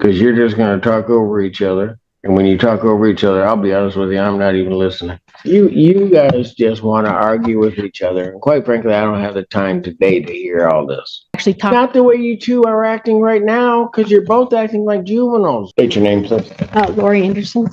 Because you're just going to talk over each other. And when you talk over each other, I'll be honest with you, I'm not even listening. You guys just want to argue with each other. And quite frankly, I don't have the time today to hear all this. Actually, Not the way you two are acting right now, because you're both acting like juveniles. State your name, please. Lori Anderson.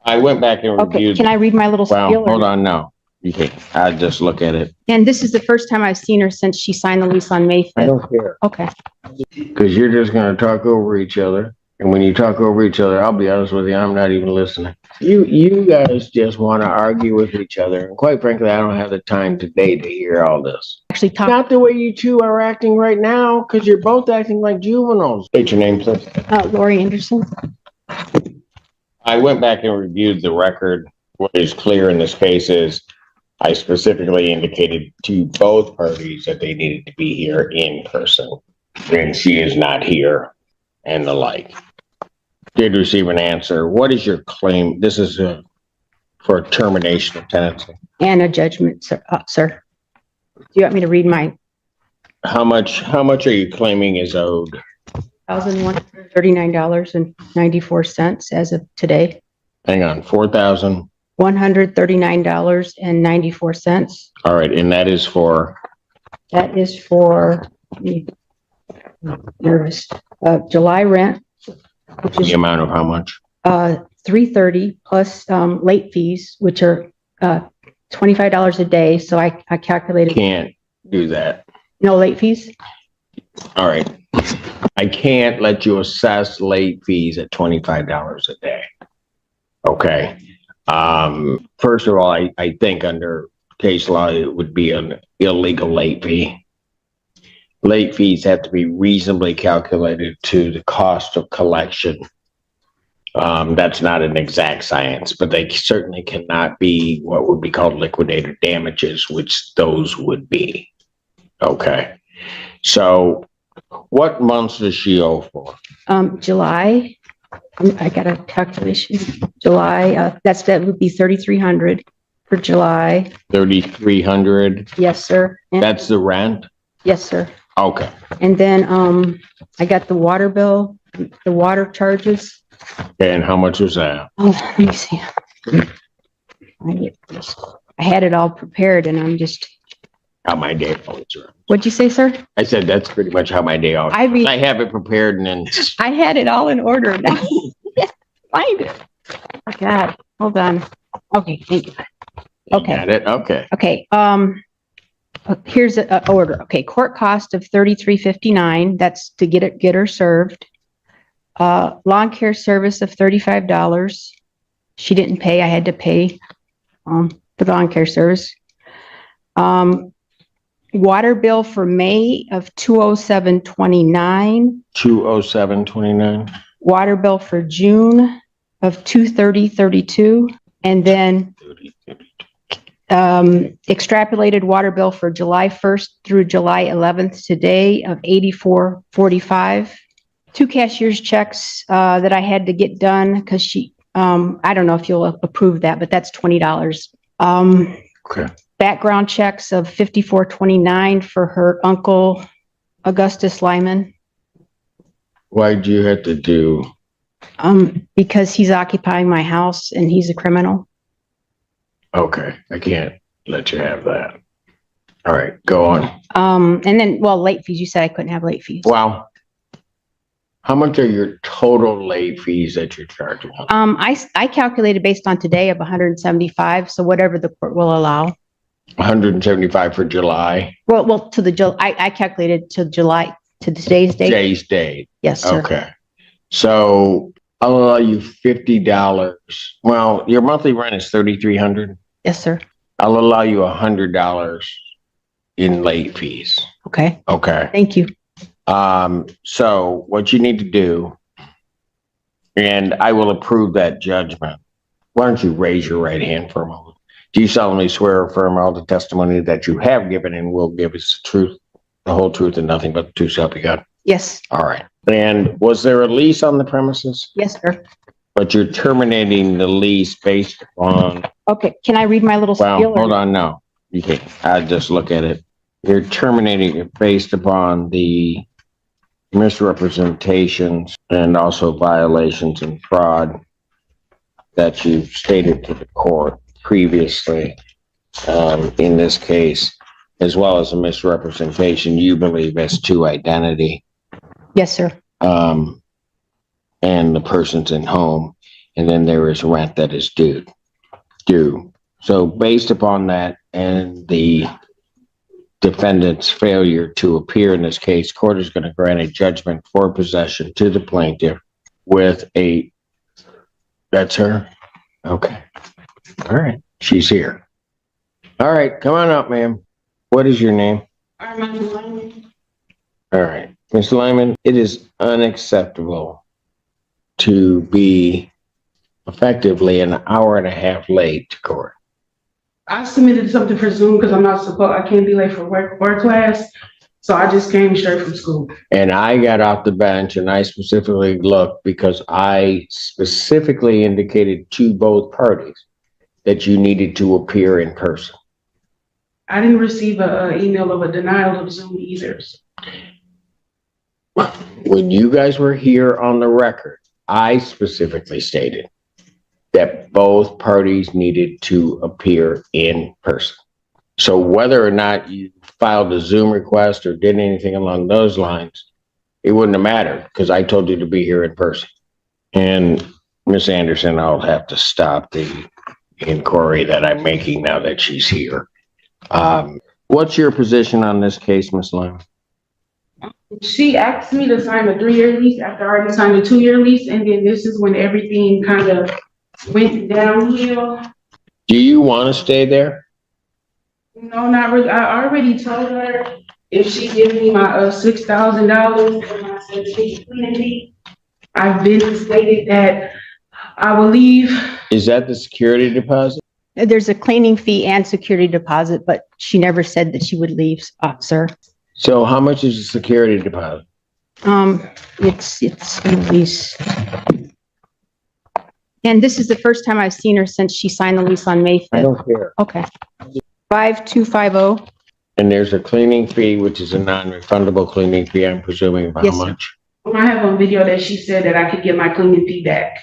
I went back and reviewed. Can I read my little spiel? Hold on, no. You can't. I just look at it. And this is the first time I've seen her since she signed the lease on May 5th. I don't care. Okay. Because you're just going to talk over each other. And when you talk over each other, I'll be honest with you, I'm not even listening. You guys just want to argue with each other. And quite frankly, I don't have the time today to hear all this. Actually, not the way you two are acting right now, because you're both acting like juveniles. State your name, please. Lori Anderson. I went back and reviewed the record. What is clear in this case is I specifically indicated to both parties that they needed to be here in person. And she is not here and the like. Did receive an answer. What is your claim? This is for termination of tenancy. And a judgment, sir. Do you want me to read my? How much are you claiming is owed? $1,139.94 as of today. Hang on, $139.94. All right, and that is for? That is for nervous. July rent. Which is the amount of how much? $330 plus late fees, which are $25 a day. So I calculated. Can't do that. No late fees? All right. I can't let you assess late fees at $25 a day. Okay. First of all, I think under case law, it would be an illegal late fee. Late fees have to be reasonably calculated to the cost of collection. That's not an exact science, but they certainly cannot be what would be called liquidated damages, which those would be. Okay. So what months does she owe for? July. I got a calculation. July, that would be $3,300 for July. $3,300? Yes, sir. And that's the rent? Yes, sir. Okay. And then I got the water bill, the water charges. And how much was that? Oh, let me see. I had it all prepared and I'm just. How my day always runs. What'd you say, sir? I said that's pretty much how my day always runs. I have it prepared and then. I had it all in order. Now. Find it. Oh, God. Hold on. Okay, thank you. Okay. Got it? Okay. Okay. Here's an order. Okay, court cost of $33.59. That's to get her served. Lawn care service of $35. She didn't pay. I had to pay for the lawn care service. Water bill for May of $207.29. $207.29. Water bill for June of $230.32, and then extrapolated water bill for July 1st through July 11th today of $84.45. 2 cashier's checks that I had to get done because she, I don't know if you'll approve that, but that's $20. Okay. Background checks of $54.29 for her uncle, Augustus Lyman. Why'd you have to do? Because he's occupying my house and he's a criminal. Okay, I can't let you have that. All right, go on. And then, well, late fees. You said I couldn't have late fees. Well, how much are your total late fees that you're charging? I calculated based on today of 175. So whatever the court will allow. 175 for July. Well, to the I calculated to July. To today's date? Today's date. Yes, sir. Okay. So I'll allow you $50. Well, your monthly rent is $3,300. Yes, sir. I'll allow you $100 in late fees. Okay. Okay. Thank you. So what you need to do, and I will approve that judgment. Why don't you raise your right hand for a moment? Do you solemnly swear or affirm all the testimony that you have given and will give us the truth, the whole truth, and nothing but the truth, so help you God? Yes. All right. And was there a lease on the premises? Yes, sir. But you're terminating the lease based on. Okay. Can I read my little spiel? Hold on. No, you can't. I just look at it. You're terminating it based upon the misrepresentations and also violations and fraud that you've stated to the court previously, in this case, as well as a misrepresentation you believe as to identity, Yes, sir. and the person's in home, and then there is rent that is due. So based upon that and the defendant's failure to appear in this case, court is going to grant a judgment for possession to the plaintiff with a, that's her? Okay. All right. She's here. All right. Come on up, ma'am. What is your name? All right. Ms. Lyman, it is unacceptable to be effectively an hour and a half late to court. I submitted something for Zoom because I can't be late for work class. So I just came straight from school. And I got off the bench and I specifically looked because I specifically indicated to both parties that you needed to appear in person. I didn't receive an email of a denial of Zoom either. When you guys were here on the record, I specifically stated that both parties needed to appear in person. So whether or not you filed a Zoom request or did anything along those lines, it wouldn't have mattered because I told you to be here in person. And Ms. Anderson, I'll have to stop the inquiry that I'm making now that she's here. What's your position on this case, Ms. Lyman? She asked me to sign a 3-year lease after I already signed a 2-year lease. And then this is when everything kind of went downhill. Do you want to stay there? No, not really. I already told her if she gives me my $6,000 and my cleaning fee, I've been stated that I will leave. Is that the security deposit? There's a cleaning fee and security deposit, but she never said that she would leave, sir. So how much is the security deposit? It's in the lease. And this is the first time I've seen her since she signed the lease on May 5th. I don't care. Okay. 5250. And there's a cleaning fee, which is a non-refundable cleaning fee, I'm presuming, of how Yes, sir. much? I have on video that she said that I could get my cleaning fee back.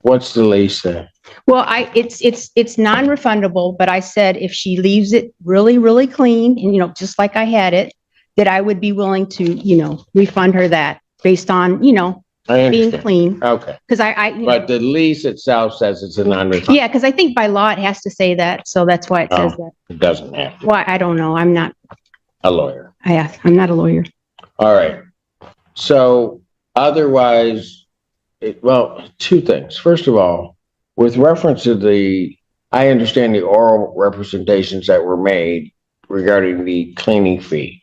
What's the lease then? Well, it's non-refundable, but I said if she leaves it really, really clean and, just like I had it, that I would be willing to, refund her that based on, I being understand. clean. Okay, Because I but the lease itself says it's a non-refundable. yeah, because I think by law it has to say that. So that's why it says that. It doesn't have to. Why? I don't know. I'm not A lawyer. I'm not a lawyer. All right. So otherwise, two things. First of all, with reference to I understand the oral representations that were made regarding the cleaning fee,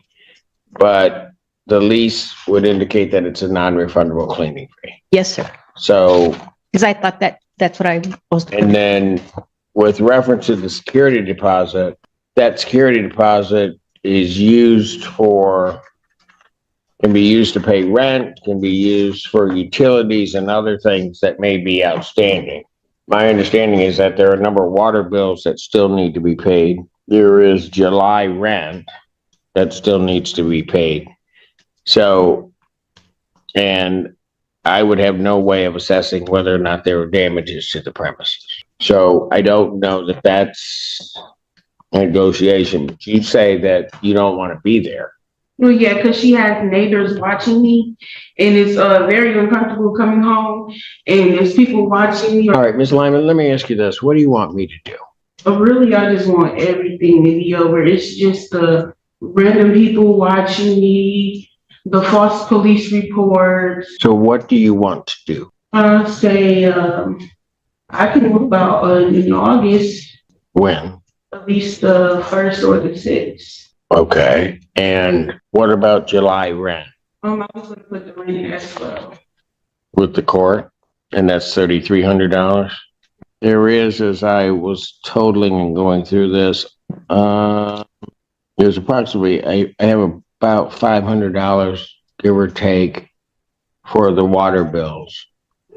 but the lease would indicate that it's a non-refundable cleaning fee. Yes, sir. So, Because I thought that's what I was. and then with reference to the security deposit, that security deposit is can be used to pay rent, can be used for utilities and other things that may be outstanding. My understanding is that there are a number of water bills that still need to be paid. There is July rent that still needs to be paid. So, and I would have no way of assessing whether or not there were damages to the premises. So I don't know that that's a negotiation. But you say that you don't want to be there. Well, yeah, because she has neighbors watching me, and it's very uncomfortable coming home, and there's people watching me. All right, Ms. Lyman, let me ask you this. What do you want me to do? Really, I just want everything to be over. It's just the random people watching me, the false police reports. So what do you want to do? I can move out in August, When? at least the 1st or the 6th. Okay. And what about July rent I was gonna put the rent in as well. with the court? And that's $3,300. There is, as I was totaling and going through this, there's approximately, I have about $500, give or take, for the water bills.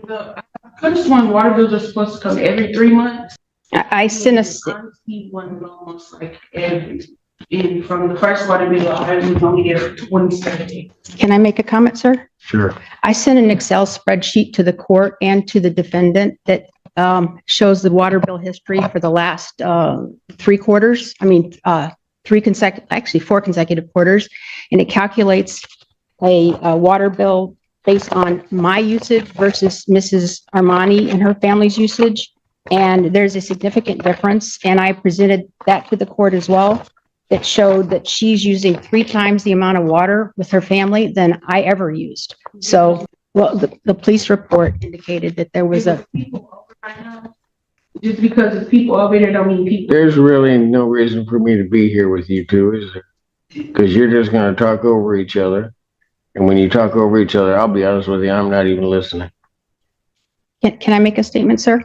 I could have sworn water bills are supposed to come every 3 months. I sent I received one almost like every. And from the first water bill, I was only there for 27 days. Can I make a comment, sir? Sure. I sent an Excel spreadsheet to the court and to the defendant that shows the water bill history for the last 3 quarters. I mean, 4 consecutive quarters. And it calculates a water bill based on my usage versus Mrs. Armani and her family's usage. And there's a significant difference. And I presented that to the court as well. That showed that she's using 3 times the amount of water with her family than I ever used. So, well, the police report indicated that there was a. Just because it's people over there don't mean people. There's really no reason for me to be here with you two, is there? Because you're just going to talk over each other. And when you talk over each other, I'll be honest with you, I'm not even listening. Can I make a statement, sir?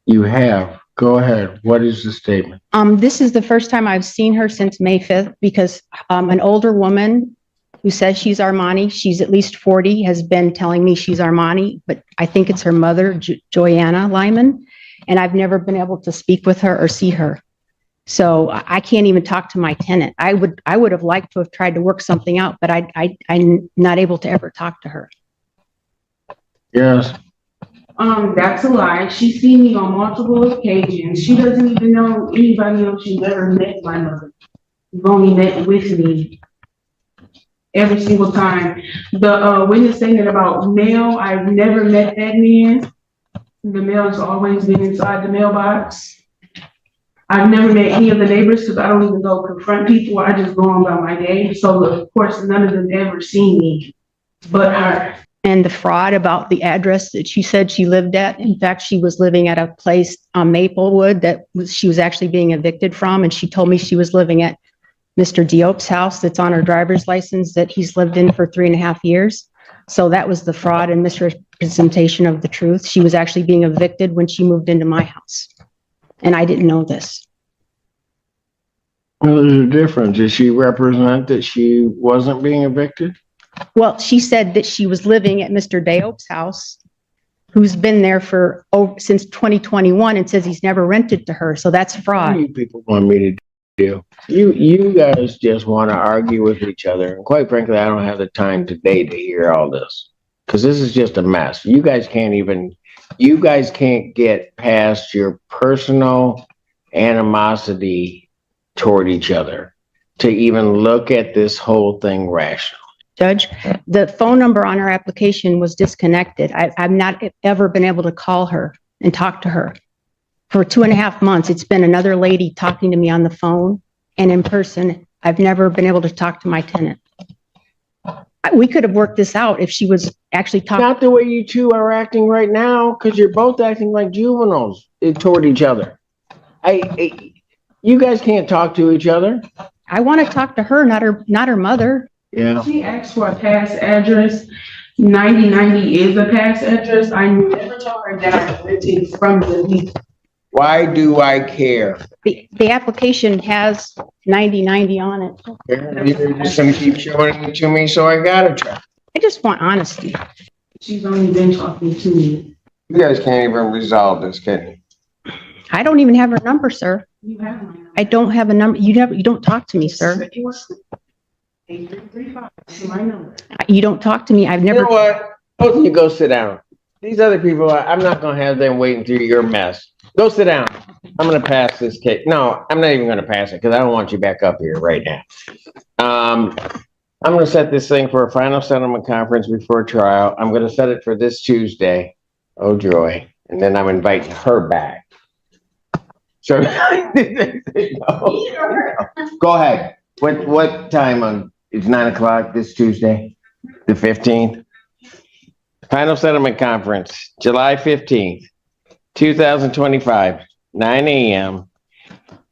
You have. Go ahead. What is the statement? This is the first time I've seen her since May 5th because an older woman who says she's Armani, she's at least 40, has been telling me she's Armani, but I think it's her mother, Joanna Lyman, and I've never been able to speak with her or see her. So I can't even talk to my tenant. I would have liked to have tried to work something out, but I'm not able to ever talk to her. Yes. That's a lie. She's seen me on multiple occasions. She doesn't even know anybody else who's ever met my mother. You've only met with me every single time. The witness saying about mail, I've never met that man. The mail's always been inside the mailbox. I've never met any of the neighbors because I don't even go confront people. I just go on about my day. So of course, none of them ever seen me but her. And the fraud about the address that she said she lived at. In fact, she was living at a place on Maplewood that she was actually being evicted from. And she told me she was living at Mr. Diop's house that's on her driver's license that he's lived in for 3.5 years. So that was the fraud and misrepresentation of the truth. She was actually being evicted when she moved into my house. And I didn't know this. Well, there's a difference. Does she represent that she wasn't being evicted? Well, she said that she was living at Mr. Diop's house, who's been there for since 2021 and says he's never rented to her. So that's fraud. What do you people want me to do? You guys just want to argue with each other. And quite frankly, I don't have the time today to hear all this because this is just a mess. You guys can't get past your personal animosity toward each other to even look at this whole thing rationally. Judge, the phone number on her application was disconnected. I've not ever been able to call her and talk to her. For 2.5 months, it's been another lady talking to me on the phone and in person. I've never been able to talk to my tenant. We could have worked this out if she was actually talking. Not the way you two are acting right now, because you're both acting like juveniles toward each other. You guys can't talk to each other. I want to talk to her, not her mother. Yeah. She asked for a past address. 9090 is a past address. I never told her that I rented from the lease. Why do I care? The application has 9090 on it. You're just gonna keep showing it to me, so I gotta try. I just want honesty. She's only been talking to me. You guys can't even resolve this, can you? I don't even have her number, sir. You have my number. I don't have a number. You don't talk to me, sir. 8335 is my number. You don't talk to me. I've never. You know what? Both of you go sit down. These other people, I'm not gonna have them waiting through your mess. Go sit down. I'm gonna pass this case. No, I'm not even gonna pass it because I don't want you back up here right now. I'm gonna set this thing for a final settlement conference before trial. I'm gonna set it for this Tuesday. Oh joy! And then I'm inviting her back. So go ahead. What time on? It's 9 o'clock this Tuesday, the 15th. Final settlement conference, July 15th, 2025, 9 a.m.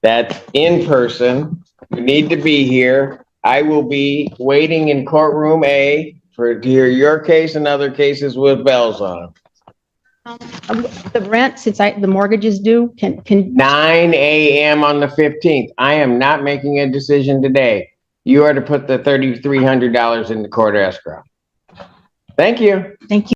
That's in person. You need to be here. I will be waiting in courtroom A to hear your case and other cases with bells on. The rent, since the mortgage is due, can 9 a.m. on the 15th. I am not making a decision today. You are to put the $3,300 in the court escrow. Thank you. Thank you.